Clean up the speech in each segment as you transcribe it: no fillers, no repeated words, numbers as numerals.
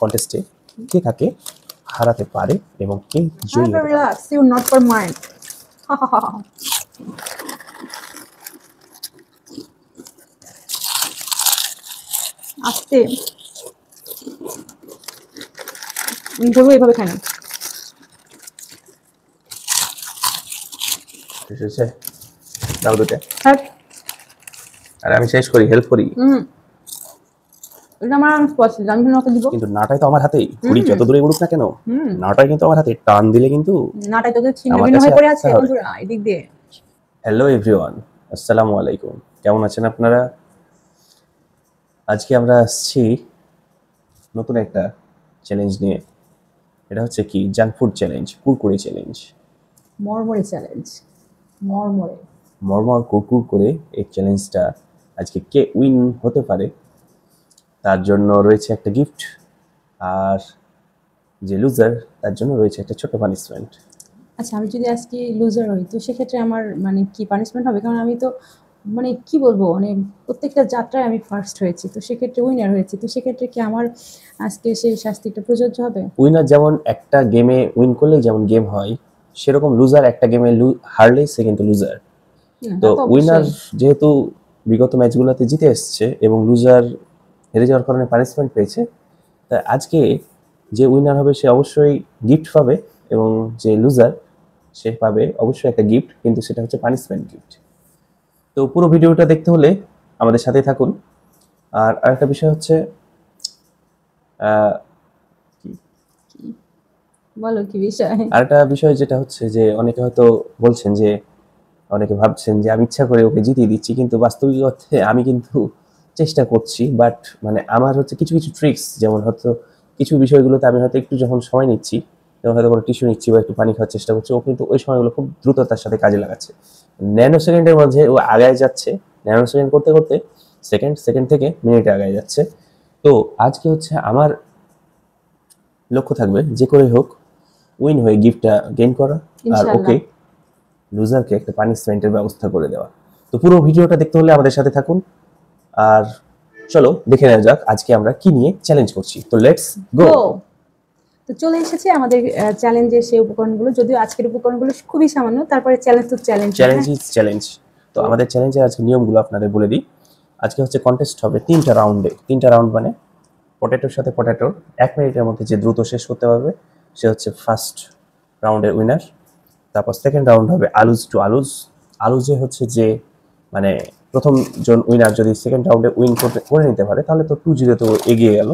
কন্টেস্টে কে কাকে হারাতে পারে এবং কে জয়ী হবে। Relax, you're not for mine. আস্তে ধরবো, এভাবে খাই না। এসেছে দাও দুটো। হ্যাঁ, আরে আমি শেষ করি, হেল্প করি। এটা আমার পছন্দ, আমি ওকে দিব। কিন্তু নাটাই তো আমার হাতেই, ছুরি যত দূরে উড়ুক না কেন, নাটাই কিন্তু আমার হাতে। টান দিলে কিন্তু নাটাই তোকে ছিন্ন ভিন্ন হয়ে পড়ে আছে বন্ধুরা, এদিক দিয়ে। হ্যালো এভরিওয়ান, আসসালামু আলাইকুম। কেমন আছেন আপনারা? আজকে আমরা আসছি নতুন একটা চ্যালেঞ্জ নিয়ে। এটা হচ্ছে কি, junk food challenge, Kurkure challenge, মরমরে চ্যালেঞ্জ। মরমরে মরমর কুরকুর করে এই চ্যালেঞ্জটা আজকে কে উইন হতে পারে তার জন্য রয়েছে একটা গিফট, আর যে লুজার তার জন্য রয়েছে একটা ছোট পানিশমেন্ট। আচ্ছা, আমি যদি আজকে লুজার হই তো সেক্ষেত্রে আমার মানে কি পানিশমেন্ট হবে? কারণ আমি তো মানে কি বলবো, মানে প্রত্যেকটা যাত্রায় আমি ফার্স্ট হয়েছি, তো সেক্ষেত্রে উইনার হয়েছি, তো সেক্ষেত্রে কি আমার আজকে সেই শাস্তিটা প্রযোজ্য হবে? উইনার যেমন একটা গেমে উইন করলেই যেমন গেম হয়, সেরকম লুজার একটা গেমে হারলেই সে কিন্তু লুজার। তো উইনার যেহেতু বিগত ম্যাচগুলোতে জিতে এসছে এবং লুজার হেরে যাওয়ার কারণে পানিশমেন্ট পেয়েছে, তাই আজকে যে উইনার হবে সে অবশ্যই গিফট পাবে এবং যে লুজার সে পাবে অবশ্যই একটা গিফট, কিন্তু সেটা হচ্ছে পানিশমেন্ট গিফট। তো পুরো ভিডিওটা দেখতে হলে আমাদের সাথেই থাকুন। আর আরেকটা বিষয় হচ্ছে বলো কি বিষয়? আরেকটা বিষয় যেটা হচ্ছে যে অনেকে হয়তো বলছেন যে, অনেকে ভাবছেন যে আমি ইচ্ছা করে ওকে জিতিয়ে দিচ্ছি, কিন্তু বাস্তবিক অর্থে আমি কিন্তু চেষ্টা করছি। বাট মানে আমার হচ্ছে কিছু কিছু ট্রিক্স, যেমন হয়তো কিছু বিষয়গুলোতে আমি হয়তো একটু যখন সময় নিচ্ছি, যেমন হয়তো কোনো টিস্যু নিচ্ছি বা একটু পানি খাওয়ার চেষ্টা করছি, ও কিন্তু ওই সময়গুলো খুব দ্রুততার সাথে কাজে লাগাচ্ছে। ন্যানো সেকেন্ডের মধ্যে ও আগায় যাচ্ছে, ন্যানো সেকেন্ড করতে করতে সেকেন্ড থেকে মিনিটে আগায় যাচ্ছে। তো আজকে হচ্ছে আমার লক্ষ্য থাকবে যে করে হোক উইন হয়ে গিফটটা গেইন করা, আর ওকে লুজারকে একটা পানিশমেন্টের ব্যবস্থা করে দেওয়া। তো পুরো ভিডিওটা দেখতে হলে আমাদের সাথে থাকুন। আর চলো দেখে নেওয়া যাক আজকে আমরা কি নিয়ে চ্যালেঞ্জ করছি। তো লেটস গো। তো চলে এসেছে আমাদের চ্যালেঞ্জের সেই উপকরণগুলো, যদিও আজকের উপকরণগুলো খুবই সামান্য, তারপরে চ্যালেঞ্জ তো চ্যালেঞ্জ ইজ চ্যালেঞ্জ। তো আমাদের চ্যালেঞ্জের আজকে নিয়মগুলো আপনাদের বলে দিই। আজকে হচ্ছে কন্টেস্ট হবে 3টা রাউন্ডে। 3টা রাউন্ড মানে পটেটোর সাথে পটেটোর 1 মিনিটের মধ্যে যে দ্রুত শেষ করতে পারবে সে হচ্ছে ফার্স্ট রাউন্ডের উইনার। তারপর সেকেন্ড রাউন্ড হবে আলুজ টু আলুজ। আলুজে হচ্ছে যে মানে প্রথম জন উইনার যদি সেকেন্ড রাউন্ডে উইন করে নিতে পারে তাহলে তো 2-0 এগিয়ে গেল।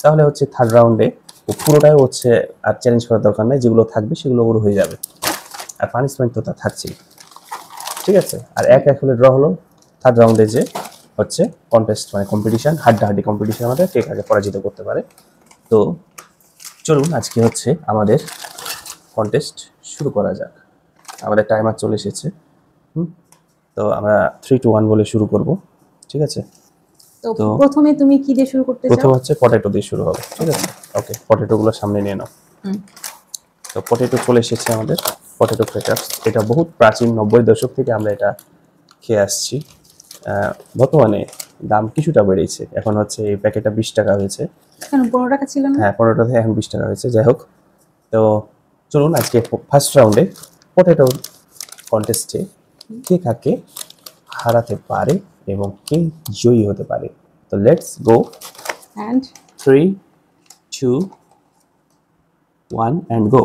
তাহলে হচ্ছে থার্ড রাউন্ডে ও পুরোটাই হচ্ছে আর চ্যালেঞ্জ করার দরকার নেই, যেগুলো থাকবে সেগুলো ওর হয়ে যাবে, আর পানিশমেন্ট তো তা থাকছেই। ঠিক আছে, আর 1-1 হলে ড্র হলো। থার্ড রাউন্ডে যে হচ্ছে কন্টেস্ট মানে কম্পিটিশন, হাড্ডাহাড্ডি কম্পিটিশন, আমাদের কে কাকে পরাজিত করতে পারে। তো চলুন আজকে হচ্ছে আমাদের কন্টেস্ট শুরু করা যাক। আমাদের টাইমার চলে এসেছে। তো আমরা 3, 2, 1 বলে শুরু করব। ঠিক আছে, তো প্রথমে তুমি কি দিয়ে শুরু করতে চাও? প্রথম হচ্ছে পটেটো দিয়ে শুরু হবে। ঠিক আছে, ওকে, পটেটোগুলো সামনে নিয়ে নাও। তো পটেটো চলে এসেছে আমাদের, পটেটো ফ্রেটার্স। এটা বহুত প্রাচীন, 90 দশক থেকে আমরা এটা খেয়ে আসছি। বর্তমানে দাম কিছুটা বেড়েছে, এখন হচ্ছে এই প্যাকেটটা 20 টাকা হয়েছে। কেন 15 টাকা ছিল না? হ্যাঁ, 15 টাকা থেকে এখন 20 টাকা হয়েছে। যাই হোক, তো চলুন আজকে ফার্স্ট রাউন্ডে পটেটো কন্টেস্টে কে কাকে হারাতে পারে এবং কে জয়ী হতে পারে। তো let's go. And 3, 2, 1 and go.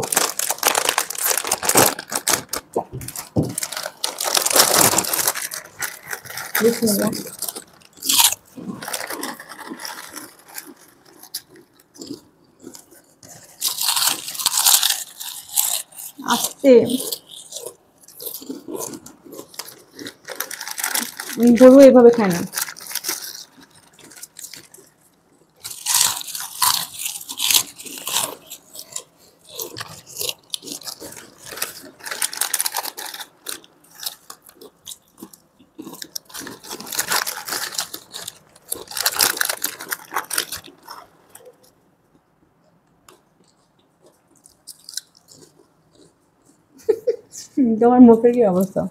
বিসমিল্লাহ। আস্তে গরু এভাবে খায় না। তোমার মুখের কি অবস্থা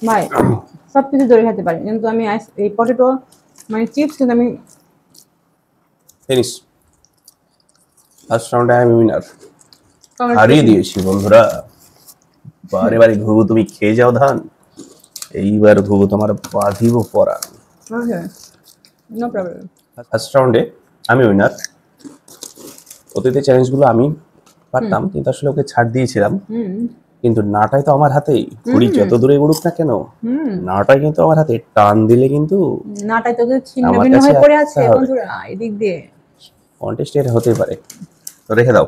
ভাই? সবকিছু ধরে খেতে পারি, কিন্তু আমি এই পটেটো মানে চিপস কিন্তু আমি ফিনিশ। ফার্স্ট রাউন্ডে আমি উইনার, হারিয়ে congratulations. দিয়েছি বন্ধুরা। বারে বারে ঘুঘু তুমি খেয়ে যাও ধান, এইবার ঘুঘু তোমার বাঁধিব পরাণ। Okay, no problem. ফার্স্ট রাউন্ডে আমি উইনার। অতীতে চ্যালেঞ্জগুলো আমি পারতাম, কিন্তু আসলে ওকে ছাড় দিয়েছিলাম। কিন্তু নাটাই তো আমার হাতেই, ঘুড়ি যত দূরে উড়ুক না কেন, নাটাই কিন্তু আমার হাতে। টান দিলে কিন্তু নাটাই তো ছিন্ন আমার ভিন্ন কাছে হয়ে পড়ে আছে একটা হবে। বন্ধুরা এদিক দিয়ে। কন্টেস্ট এটা হতেই পারে, তো রেখে দাও।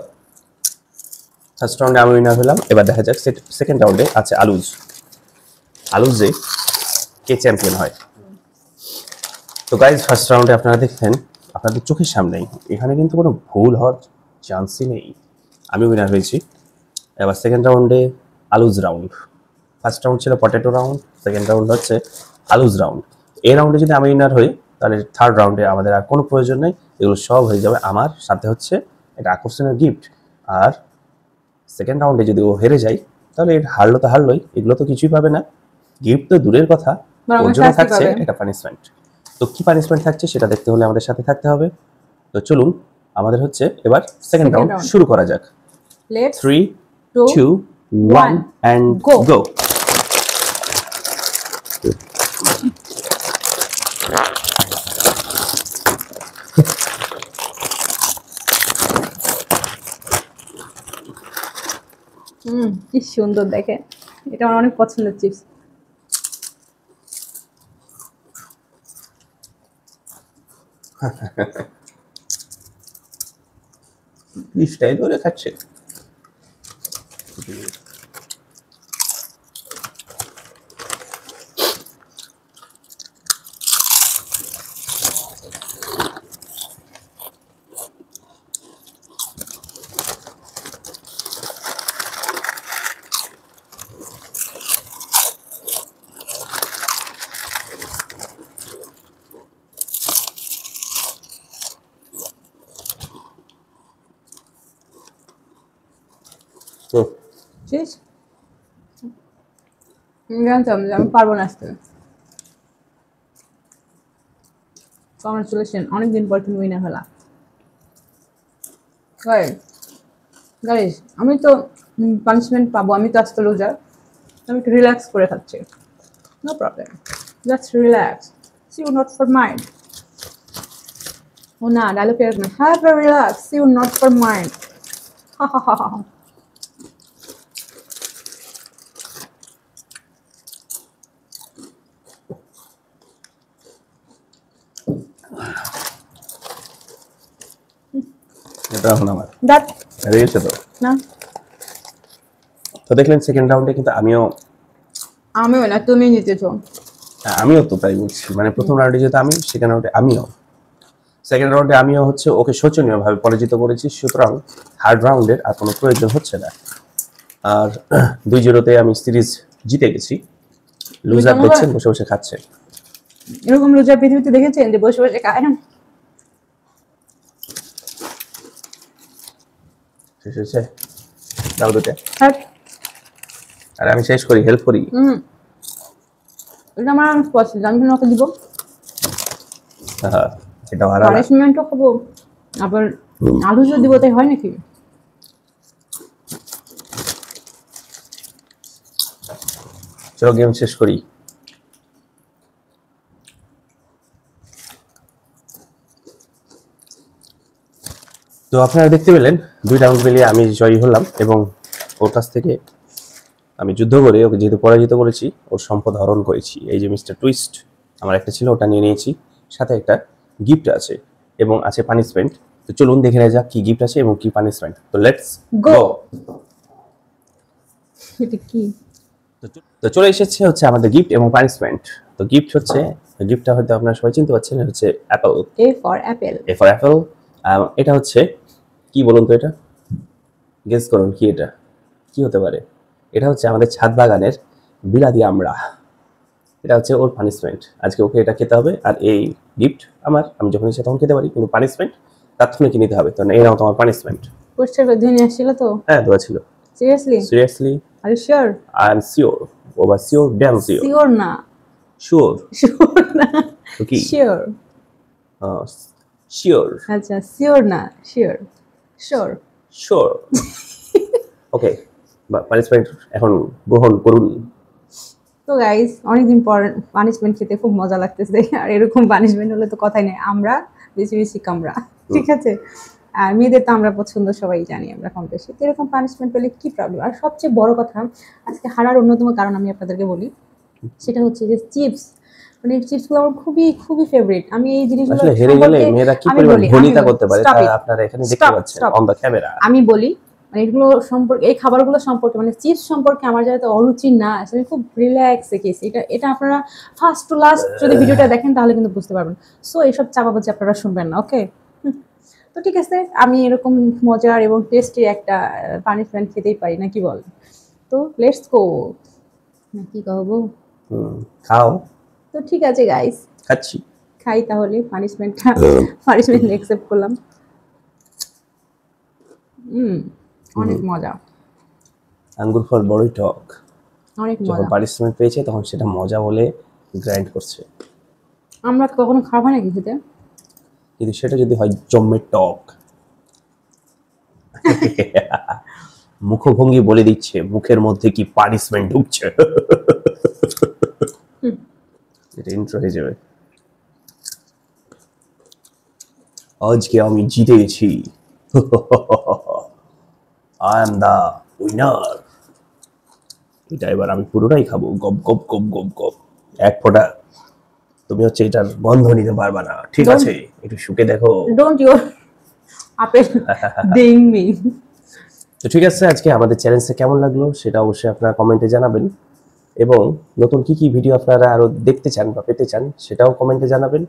ফার্স্ট রাউন্ডে আমি উইনার হলাম। এবার দেখা যাক সেকেন্ড রাউন্ডে আছে আলুজ। আলুজে কে চ্যাম্পিয়ন হয়। তো গাইজ ফার্স্ট রাউন্ডে আপনারা দেখছেন আপনাদের চোখের সামনেই, এখানে কিন্তু কোনো ভুল হওয়ার চান্সই নেই। আমি উইনার হয়েছি। এবার সেকেন্ড রাউন্ডে আলুজ রাউন্ড। ফার্স্ট রাউন্ড ছিল পটেটো রাউন্ড, সেকেন্ড রাউন্ড হচ্ছে আলুজ রাউন্ড। এই রাউন্ডে যদি আমি উইনার হই, তাহলে থার্ড রাউন্ডে আমাদের আর কোনো প্রয়োজন নেই, এগুলো সব হয়ে যাবে আমার সাথে। হচ্ছে এটা আকর্ষণীয় গিফট। আর সেকেন্ড রাউন্ডে যদি ও হেরে যায়, তাহলে এটা হারলো তো হারলোই, এগুলো তো কিছুই পাবে না। গিফট তো দূরের কথা, বরং ওর জন্য শাস্তি থাকছে পাবে। এটা পানিশমেন্ট। তো কি পানিশমেন্ট থাকছে সেটা দেখতে হলে আমাদের সাথে থাকতে হবে। তো চলুন আমাদের হচ্ছে এবার সেকেন্ড রাউন্ড round. শুরু করা যাক। Let's 3, 2, 2, 1 and go. go. কি সুন্দর দেখে, এটা আমার অনেক পছন্দের চিপস। স্টাইল করে খাচ্ছে। তো চিপস জানতাম যে আমি পারবো না আসতে। কংগ্রাচুলেশন, অনেকদিন পর তুমি উইনার হলা। গাইস আমি তো পানিশমেন্ট পাবো, আমি তো আজকে লুজার। আমি একটু রিল্যাক্স করে খাচ্ছি। No problem, just relax, see you not for mind. ও না, ডায়লগ এরকম না, have a relax, see you not for mind. হা হা হা হা। এটা এখন আমার দ্যাট হেরে গেছে তো। না, তো দেখলেন সেকেন্ড রাউন্ডে কিন্তু আমিও না, তুমি জিতেছো। আমিও তো তাই বলছি, মানে প্রথম রাউন্ডে যেহেতু আমি, সেকেন্ড রাউন্ডে আমিও, সেকেন্ড রাউন্ডে আমিও হচ্ছে ওকে শোচনীয়ভাবে পরাজিত করেছি। সুতরাং থার্ড রাউন্ডের আর কোনো প্রয়োজন হচ্ছে না। আর 2-0-তে আমি সিরিজ জিতে গেছি। লুজার দেখছেন বসে বসে খাচ্ছে। এরকম লুজার পৃথিবীতে দেখেছেন যে বসে বসে খায়? শেষ হয়েছে, দাও দুটো। হ্যাঁ, আর আমি শেষ করি, হেল্প করি। এটা আমার অনেক পছন্দ, আমি কেন ওকে দিব? হ্যাঁ, এটা হারা না। পানিশমেন্টও খাবো, আবার আলু যদি দিব, তাই হয় নাকি? চলো গেম শেষ করি। তো আপনারা দেখতে পেলেন 2 রাউন্ড মিলিয়ে আমি জয়ী হলাম, এবং ওর কাছ থেকে আমি যুদ্ধ করে ওকে যেহেতু পরাজিত করেছি, ওর সম্পদ হরণ করেছি। এই যে মিস্টার টুইস্ট আমার একটা ছিল, ওটা নিয়ে নিয়েছি। সাথে একটা গিফট আছে এবং আছে পানিশমেন্ট। তো চলুন দেখে নেওয়া যাক কি গিফট আছে এবং কি পানিশমেন্ট। তো লেটস Go. গো। এটা কি? তো চলে এসেছে হচ্ছে আমাদের গিফট এবং পানিশমেন্ট। তো গিফট হচ্ছে, গিফটটা হয়তো আপনারা সবাই চিনতে পারছেন, হচ্ছে Apple. A for Apple. A for Apple. এটা হচ্ছে কি বলুন তো, এটা গেস করুন কি, এটা কি হতে পারে? এটা হচ্ছে আমাদের ছাদ বাগানের বিলাতি আমড়া। এটা হচ্ছে ওর পানিশমেন্ট। আজকে ওকে এটা খেতে হবে। আর এই গিফট আমার, আমি যখন ইচ্ছা তখন খেতে পারি, কিন্তু পানিশমেন্ট তাৎক্ষণিক নিতে হবে। তো এই নাও তোমার পানিশমেন্ট। পরিষ্কার করে ধুয়ে নিয়ে আসছিল তো? হ্যাঁ, দোয়া ছিল। Seriously? Seriously, are you sure? I am sure. Over sure, damn sure. Sure না, শিওর। শিওর না, তো কি? শিওর। শিওর আচ্ছা শিওর না sure sure sure okay punishment এখন গ্রহণ করুন। তো গাইস অনেকদিন পর পানিশমেন্ট খেতে খুব মজা লাগতেছে, আর এরকম পানিশমেন্ট হলে তো কথাই নেই, আমরা বেশি বেশি কামড়া, ঠিক আছে। আর মেয়েদের তো আমরা পছন্দ সবাই জানি, আমরা কম বেশি, তো এরকম পানিশমেন্ট পেলে কি প্রবলেম। আর সবচেয়ে বড় কথা আজকে হারার অন্যতম কারণ আমি আপনাদেরকে বলি, সেটা হচ্ছে যে চিপস। মানে চিপসগুলো আমার খুবই খুবই ফেভারিট। আমি এই জিনিসগুলো আসলে হেরে গেলে মেয়েরা কি পরিমাণ ভনিতা করতে পারে তা আপনারা এখানে দেখতে পাচ্ছেন অন দ্য ক্যামেরা। আমি বলি মানে এগুলো সম্পর্কে, এই খাবারগুলো সম্পর্কে, মানে চিপস সম্পর্কে আমার যাতে অরুচি না আসে, আমি খুব রিল্যাক্সে খেয়েছি। এটা আপনারা ফার্স্ট টু লাস্ট যদি ভিডিওটা দেখেন তাহলে কিন্তু বুঝতে পারবেন। সো এইসব চাপাবাজি আপনারা শুনবেন না, ওকে। তো ঠিক আছে, আমি এরকম মজার এবং টেস্টি একটা পানিশমেন্ট খেতেই পারি না, কি বল। তো লেটস গো, না কি कहबो। খাও। তো ঠিক আছে গাইস, খাচ্ছি। খাই তাহলে পানিশমেন্ট অ্যাকসেপ্ট করলাম। অনেক মজা, আঙ্গুর ফল বড়ই টক। অনেক যখন মজা। পানিশমেন্ট পেয়েছে তখন সেটা মজা বলে গ্রাইন্ড করছে, আমরা কখনো খারাপ হয় নাকি খেতে, কিন্তু সেটা যদি হয় জম্মের টক। মুখভঙ্গি বলে দিচ্ছে মুখের মধ্যে কি পানিশমেন্ট ঢুকছে। এটা ইন্ট্রো হয়ে যাবে। আজকে আমি জিতে গেছি, আই এম দা উইনার। এটা এবার আমি পুরোটাই খাবো, গপ গপ গপ গপ গপ। এক ফোঁটা তুমি হচ্ছে এটার গন্ধ নিতে পারবা না, ঠিক আছে, একটু শুকে দেখো। Don't you apple ding me. তো ঠিক আছে, আজকে আমাদের চ্যালেঞ্জটা কেমন লাগলো সেটা অবশ্যই আপনারা কমেন্টে জানাবেন, এবং নতুন কি কি ভিডিও আপনারা আরো দেখতে চান বা পেতে চান সেটাও কমেন্টে জানাবেন।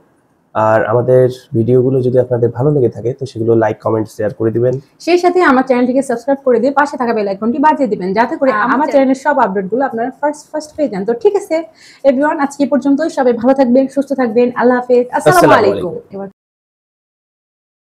আর আমাদের ভিডিওগুলো যদি আপনাদের ভালো লেগে থাকে তো সেগুলো লাইক কমেন্ট শেয়ার করে দিবেন। সেই সাথে আমার চ্যানেলটিকে সাবস্ক্রাইব করে দিয়ে পাশে থাকা বেল আইকনটি বাজিয়ে দিবেন, যাতে করে আমার চ্যানেলের সব আপডেটগুলো আপনারা ফার্স্ট পেয়ে যান। তো ঠিক আছে এভরিওয়ান, আজকে পর্যন্তই। সবাই ভালো থাকবেন, সুস্থ থাকবেন, আল্লাহ হাফেজ, আসসালামু আলাইকুম। এবার